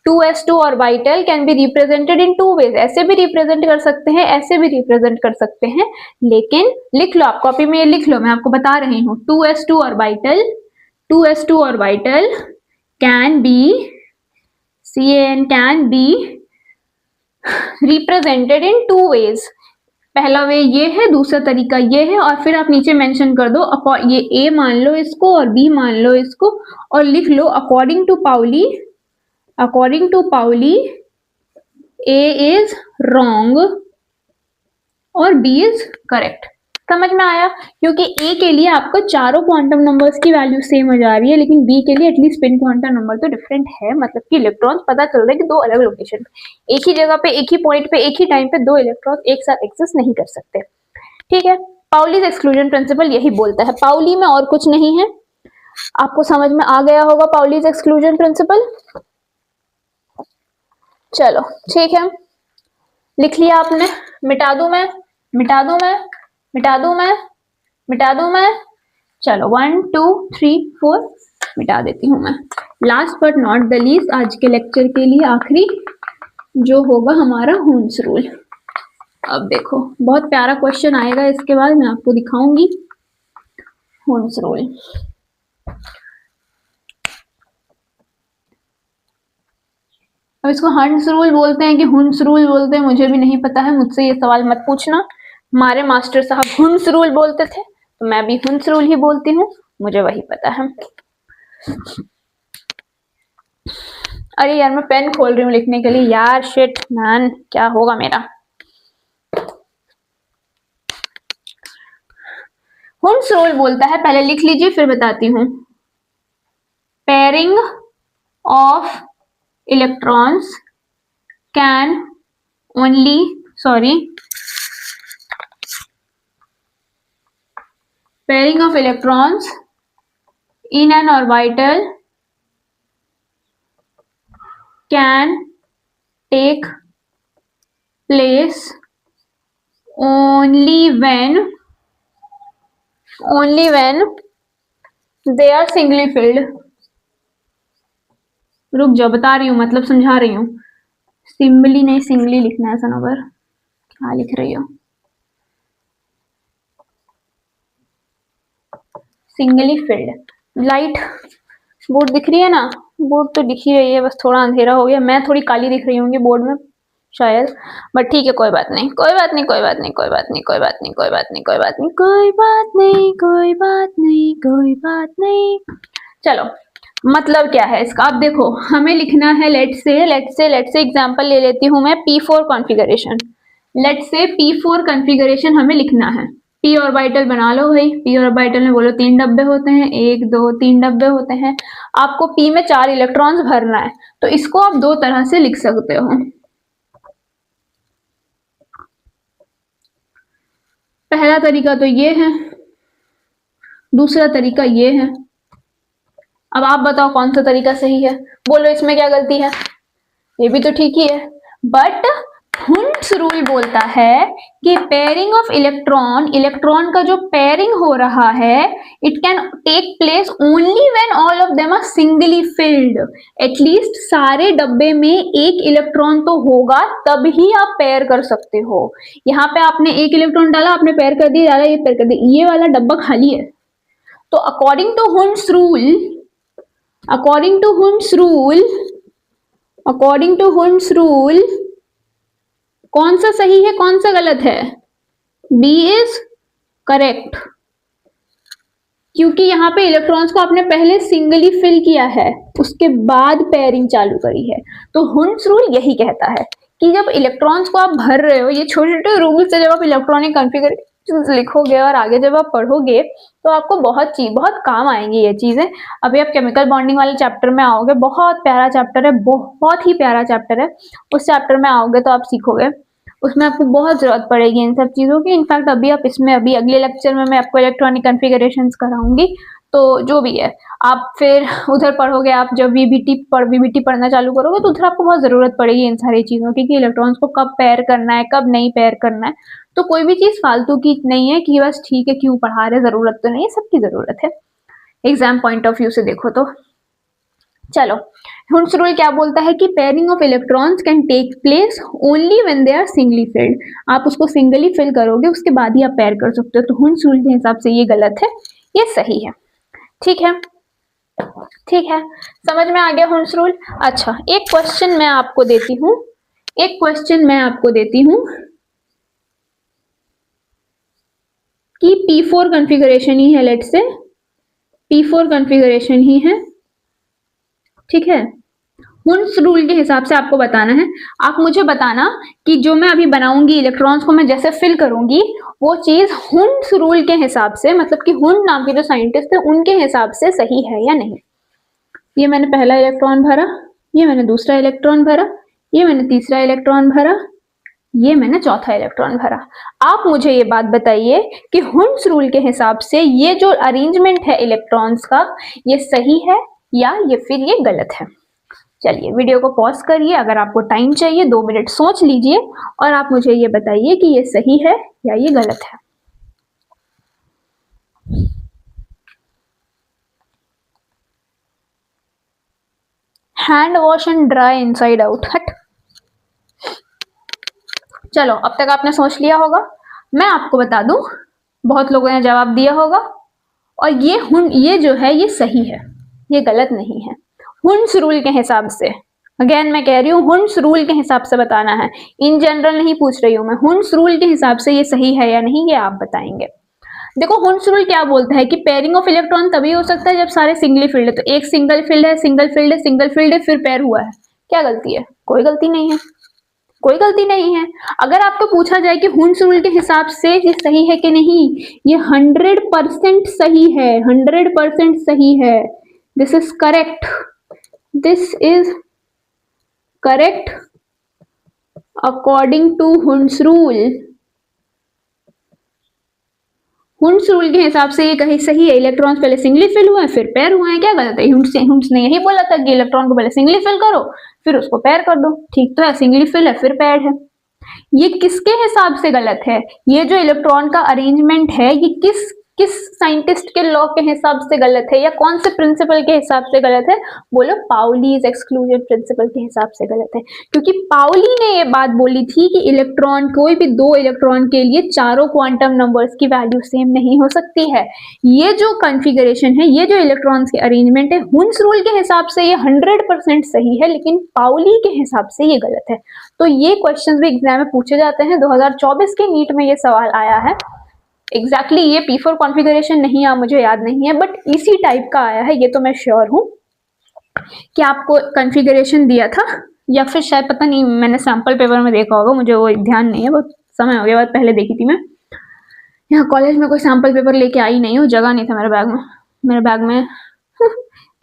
2s2 orbital can be represented in two ways, ऐसे भी रिप्रेजेंट कर सकते हैं, ऐसे भी रिप्रेजेंट कर सकते हैं, लेकिन लिख लो, आप कॉपी में ये लिख लो, मैं आपको बता रही हूँ। 2s2 orbital can be represented in two ways. पहला वे ये है, दूसरा तरीका ये है, और फिर आप नीचे मेंशन कर दो, ये ए मान लो इसको और बी मान लो इसको, और लिख लो according to Pauli A is wrong और बी इज करेक्ट। समझ में आया? क्योंकि ए के लिए आपको चारों क्वांटम नंबर्स की वैल्यू सेम हो जा रही है, लेकिन बी के लिए एटलीस्ट स्पिन क्वांटम नंबर तो डिफरेंट है, मतलब कि इलेक्ट्रॉन्स पता चल रहा है कि दो अलग लोकेशन पे, एक ही जगह पे, एक ही पॉइंट पे, एक ही टाइम पे दो इलेक्ट्रॉन एक साथ एक्सिस्ट नहीं कर सकते। ठीक है, पाउलीज एक्सक्लूजन प्रिंसिपल यही बोलता है, पाउली में और कुछ नहीं है। आपको समझ में आ गया होगा पाउलीज एक्सक्लूजन प्रिंसिपल। चलो ठीक है, लिख लिया आपने? मिटा दूं मैं? चलो 1 2 3 4 मिटा देती हूं मैं। Last but not the least, आज के लेक्चर के लिए आखिरी जो होगा हमारा हुन्स रूल। अब देखो, बहुत प्यारा क्वेश्चन आएगा, इसके बाद मैं आपको दिखाऊंगी हुन्स रूल। अब इसको हंस रूल बोलते हैं कि हुन्स रूल बोलते हैं, मुझे भी नहीं पता है, मुझसे ये सवाल मत पूछना। हमारे मास्टर साहब हुन्स रूल बोलते थे, तो मैं भी हुन्स रूल ही बोलती हूँ, मुझे वही पता है। अरे यार, मैं पेन खोल रही हूँ लिखने के लिए यार, शिट मैन, क्या होगा मेरा। हुन्स रूल बोलता है, पहले लिख लीजिए फिर बताती हूँ। Pairing of electrons can only pairing of electrons in an orbital can take place only when they are singly filled। रुक जाओ, बता रही हूँ, मतलब समझा रही हूँ। सिंबली नहीं सिंगली लिखना है सनोवर, क्या लिख रही हो? Singly field. लाइट बोर्ड दिख रही है ना? बोर्ड तो दिख ही रही है, बस थोड़ा अंधेरा हो गया, मैं थोड़ी काली दिख रही होंगी बोर्ड में शायद, बट ठीक है, कोई बात नहीं। चलो, मतलब क्या है इसका? अब देखो, हमें लिखना है, लेट से एग्जांपल ले लेती हूँ मैं, P4 कॉन्फ़िगरेशन। लेट से P4 कॉन्फ़िगरेशन हमें लिखना है। P ऑर्बिटल बना लो भाई। P ऑर्बिटल में बोलो 3 डब्बे होते हैं, 1 2 3 डब्बे होते हैं। आपको P में 4 इलेक्ट्रॉन्स भरना है, तो इसको आप दो तरह से लिख सकते हो। पहला तरीका तो ये है, दूसरा तरीका ये है। अब आप बताओ कौन सा तरीका सही है, बोलो इसमें क्या गलती है? ये भी तो ठीक ही है, बट हुन्स रूल बोलता है कि पेयरिंग ऑफ इलेक्ट्रॉन का जो पेयरिंग हो रहा है, it can take place only when all of them are singly filled. At least सारे डब्बे में एक इलेक्ट्रॉन तो होगा, तब ही आप पेयर कर सकते हो। यहाँ पे आपने एक इलेक्ट्रॉन डाला, आपने पेयर कर दिया, डाला, ये पेयर कर दिया, ये वाला डब्बा खाली है। तो अकॉर्डिंग टू हुन्स रूल कौन सा सही है, कौन सा गलत है? बी इज करेक्ट, क्योंकि यहाँ पे इलेक्ट्रॉन्स को आपने पहले सिंगली फिल किया है, उसके बाद पेयरिंग चालू करी है। तो हुन्स रूल यही कहता है कि जब इलेक्ट्रॉन्स को आप भर रहे हो, ये छोटे छोटे रूल से जब आप इलेक्ट्रॉनिक कॉन्फ़िगरेशन लिखोगे और आगे जब आप पढ़ोगे तो आपको बहुत काम आएंगी ये चीजें। अभी आप केमिकल बॉन्डिंग वाले चैप्टर में आओगे, बहुत प्यारा चैप्टर है, बहुत ही प्यारा चैप्टर है। उस चैप्टर में आओगे तो आप सीखोगे, उसमें आपको बहुत जरूरत पड़ेगी इन सब चीजों की। इनफैक्ट अभी आप इसमें, अभी अगले लेक्चर में मैं आपको इलेक्ट्रॉनिक कॉन्फ़िगरेशंस कराऊंगी, तो जो भी है आप फिर उधर पढ़ोगे, आप जब वीबीटी पढ़ना चालू करोगे तो उधर आपको बहुत ज़रूरत पड़ेगी इन सारी चीज़ों की कि इलेक्ट्रॉन्स को कब पेयर करना है, कब नहीं पेयर करना है। तो कोई भी चीज़ फालतू की नहीं है कि बस ठीक है क्यों पढ़ा रहे, ज़रूरत तो नहीं है, सबकी ज़रूरत है एग्जाम पॉइंट ऑफ व्यू से देखो तो। चलो, हुंस रूल क्या बोलता है कि pairing of electrons can take place only when they are singly filled. आप उसको सिंगली फिल करोगे उसके बाद ही आप पेयर कर सकते हो। तो हुंस रूल के हिसाब से ये गलत है, ये सही है। ठीक है, ठीक है, समझ में आ गया हुंस रूल। अच्छा, एक क्वेश्चन मैं आपको देती हूँ, एक क्वेश्चन मैं आपको देती हूँ कि P4 कॉन्फ़िगरेशन ही है, लेट से P4 कॉन्फ़िगरेशन ही है, ठीक है। हुंस रूल के हिसाब से आपको बताना है, आप मुझे बताना कि जो मैं अभी बनाऊंगी इलेक्ट्रॉन्स को मैं जैसे फिल करूंगी वो चीज हुंस रूल के हिसाब से, मतलब कि हुन नाम के जो साइंटिस्ट थे उनके हिसाब से सही है या नहीं। ये मैंने पहला इलेक्ट्रॉन भरा, ये मैंने दूसरा इलेक्ट्रॉन भरा, ये मैंने तीसरा इलेक्ट्रॉन भरा, ये मैंने चौथा इलेक्ट्रॉन भरा। आप मुझे ये बात बताइए कि हुंस रूल के हिसाब से ये जो अरेंजमेंट है इलेक्ट्रॉन्स का ये सही है या ये फिर ये गलत है। चलिए वीडियो को पॉज करिए, अगर आपको टाइम चाहिए 2 मिनट सोच लीजिए और आप मुझे ये बताइए कि ये सही है या ये गलत है। Hand wash and dry inside out. हट, चलो अब तक आपने सोच लिया होगा, मैं आपको बता दूं बहुत लोगों ने जवाब दिया होगा और ये जो है ये सही है, ये गलत नहीं है। हुंस रूल के हिसाब से, अगेन मैं कह रही हूँ हुंस रूल के हिसाब से बताना है, इन जनरल नहीं पूछ रही हूँ मैं, हुंस रूल के हिसाब से ये सही है या नहीं ये आप बताएंगे। देखो हुंस रूल क्या बोलता है कि पेयरिंग ऑफ इलेक्ट्रॉन तभी हो सकता है जब सारे सिंगली फील्ड है। तो एक सिंगल फील्ड है, सिंगल फील्ड है, सिंगल फील्ड है, फिर पेयर हुआ है, क्या गलती है? कोई गलती नहीं है, कोई गलती नहीं है। अगर आपको पूछा जाए कि हुंस रूल के हिसाब से ये सही है कि नहीं, ये 100% सही है, 100% सही है। This is correct, this is correct according to Hund's rule. Hund's rule के हिसाब से ये कहीं सही है, इलेक्ट्रॉन्स पहले सिंगली फिल हुए हैं फिर पेयर हुए हैं, क्या गलत है? हुंस ने यही बोला था कि इलेक्ट्रॉन को पहले सिंगली फिल करो फिर उसको पेयर कर दो, ठीक तो है, सिंगली फिल है फिर पेयर है। ये किसके हिसाब से गलत है? ये जो इलेक्ट्रॉन का अरेंजमेंट है ये किस साइंटिस्ट के लॉ के हिसाब से गलत है या कौन से प्रिंसिपल के हिसाब से गलत है? बोलो पाउलीज एक्सक्लूजन प्रिंसिपल के हिसाब से गलत है, क्योंकि पाउली ने ये बात बोली थी कि इलेक्ट्रॉन, कोई भी दो इलेक्ट्रॉन के लिए चारों क्वांटम नंबर्स की वैल्यू सेम नहीं हो सकती है। ये जो कॉन्फ़िगरेशन है, ये जो इलेक्ट्रॉन्स के अरेंजमेंट है, हुंस रूल के हिसाब से ये 100% सही है, लेकिन पाउली के हिसाब से ये गलत है। तो ये क्वेश्चंस भी एग्जाम में पूछे जाते हैं, 2024 के नीट में ये सवाल आया है। एग्जैक्टली ये P4 कॉन्फ़िगरेशन नहीं है, मुझे याद नहीं है, बट इसी टाइप का आया है, ये तो मैं श्योर हूँ कि आपको कॉन्फ़िगरेशन दिया था या फिर शायद पता नहीं, मैंने सैंपल पेपर में देखा होगा, मुझे वो ध्यान नहीं है, बहुत समय हो गया, बाद पहले देखी थी मैं। यहाँ कॉलेज में कोई सैंपल पेपर लेके आई नहीं हूँ, जगह नहीं था मेरे बैग में, मेरे बैग में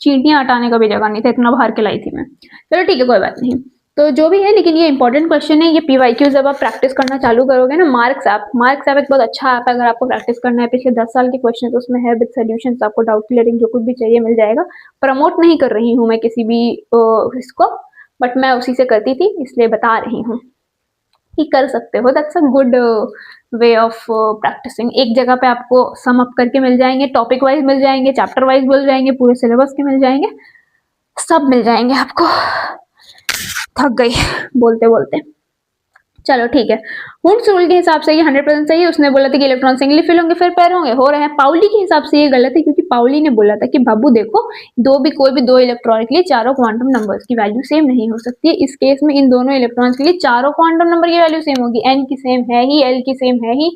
चींटियां हटाने का भी जगह नहीं था, इतना बाहर के लाई थी मैं। चलो ठीक है, कोई बात नहीं। तो जो भी है, लेकिन ये इंपॉर्टेंट क्वेश्चन है, ये PYQ जब आप प्रैक्टिस करना चालू करोगे ना, मार्क्स ऐप एक बहुत अच्छा ऐप है, अगर आपको प्रैक्टिस करना है, पिछले 10 साल के क्वेश्चन उसमें है विद सॉल्यूशंस, आपको डाउट क्लियरिंग जो कुछ भी चाहिए मिल जाएगा। प्रमोट नहीं कर रही हूँ मैं किसी भी इसको, बट मैं उसी से करती थी इसलिए बता रही हूँ कि कर सकते हो, that's a good way of practising. एक जगह पे आपको सम अप करके मिल जाएंगे, टॉपिक वाइज मिल जाएंगे, चैप्टर वाइज मिल जाएंगे, पूरे सिलेबस के मिल जाएंगे, सब मिल जाएंगे आपको। थक गई बोलते बोलते। चलो ठीक है, हुंस रूल के हिसाब से ये 100% सही है। उसने बोला था कि इलेक्ट्रॉन सिंगली फिल होंगे फिर पेयर होंगे, हो रहे हैं। पाउली के हिसाब से ये गलत है, क्योंकि पाउली ने बोला था कि बाबू देखो, कोई भी दो इलेक्ट्रॉन के लिए चारों क्वांटम नंबर्स की वैल्यू सेम नहीं हो सकती है। इस केस में इन दोनों इलेक्ट्रॉन्स के लिए चारों क्वांटम नंबर की वैल्यू सेम होगी, n की सेम है ही, l की सेम है ही,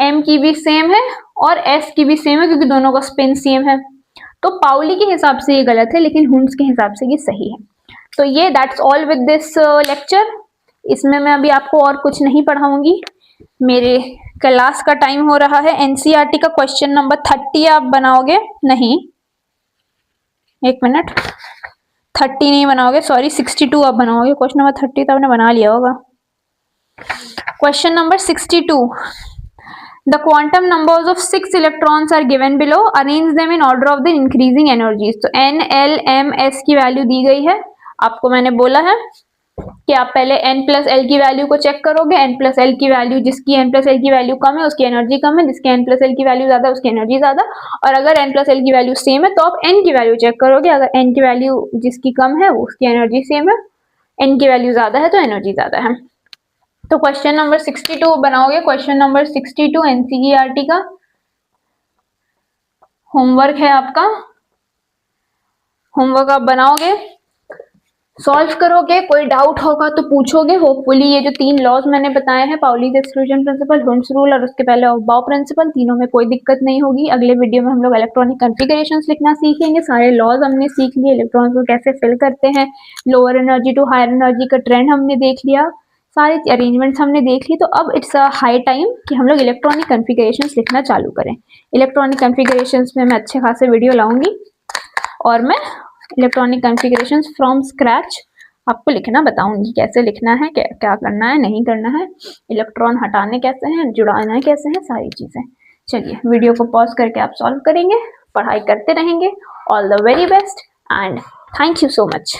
m की भी सेम है और s की भी सेम है, क्योंकि दोनों का स्पिन सेम है। तो पाउली के हिसाब से ये गलत है, लेकिन हुंस के हिसाब से ये सही है। तो ये that's all with this lecture. इसमें मैं अभी आपको और कुछ नहीं पढ़ाऊंगी, मेरे क्लास का टाइम हो रहा है। एनसीईआरटी का क्वेश्चन नंबर 30 आप बनाओगे, नहीं 1 मिनट, 30 नहीं बनाओगे, सॉरी 62 आप बनाओगे। क्वेश्चन नंबर 30 तो आपने बना लिया होगा। Question number 62, The quantum numbers of 6 electrons are given below. Arrange them in order of the increasing energies. तो n, l, m, s की वैल्यू दी गई है. आपको मैंने बोला है कि आप पहले n प्लस एल की वैल्यू को चेक करोगे. n प्लस एल की वैल्यू, जिसकी n प्लस एल की वैल्यू कम है उसकी एनर्जी कम है, जिसकी n प्लस एल की वैल्यू ज्यादा है उसकी एनर्जी ज्यादा. और अगर n प्लस एल की वैल्यू सेम है तो आप n की वैल्यू चेक करोगे. अगर n की वैल्यू जिसकी कम है उसकी एनर्जी सेम है, n की वैल्यू ज्यादा है तो एनर्जी ज्यादा है. तो क्वेश्चन नंबर 62 बनाओगे. क्वेश्चन नंबर 62 एनसीईआरटी का होमवर्क है आपका. होमवर्क आप बनाओगे, सॉल्व करोगे. कोई डाउट होगा तो पूछोगे. होपफुली ये जो 3 लॉज मैंने बताए हैं, पाउलीज एक्सक्लूजन प्रिंसिपल, हुंस रूल और उसके पहले ऑफ-बाउ प्रिंसिपल, तीनों में कोई दिक्कत नहीं होगी. अगले वीडियो में हम लोग इलेक्ट्रॉनिक कॉन्फ़िगरेशंस लिखना सीखेंगे. सारे लॉज हमने सीख लिए, इलेक्ट्रॉन को कैसे फिल करते हैं, lower energy to higher energy का ट्रेंड हमने देख लिया, सारी अरेंजमेंट्स हमने देख ली. तो अब इट्स अ हाई टाइम कि हम लोग इलेक्ट्रॉनिक कॉन्फ़िगरेशंस लिखना चालू करें. इलेक्ट्रॉनिक कॉन्फ़िगरेशंस में मैं अच्छे खासे वीडियो लाऊंगी और मैं इलेक्ट्रॉनिक कॉन्फ़िगरेशंस फ्रॉम स्क्रैच आपको लिखना बताऊंगी. कैसे लिखना है, क्या करना है, नहीं करना है, इलेक्ट्रॉन हटाने कैसे हैं, जुड़ाना कैसे है, सारी चीजें. चलिए वीडियो को पॉज करके आप सॉल्व करेंगे, पढ़ाई करते रहेंगे. All the very best and thank you so much.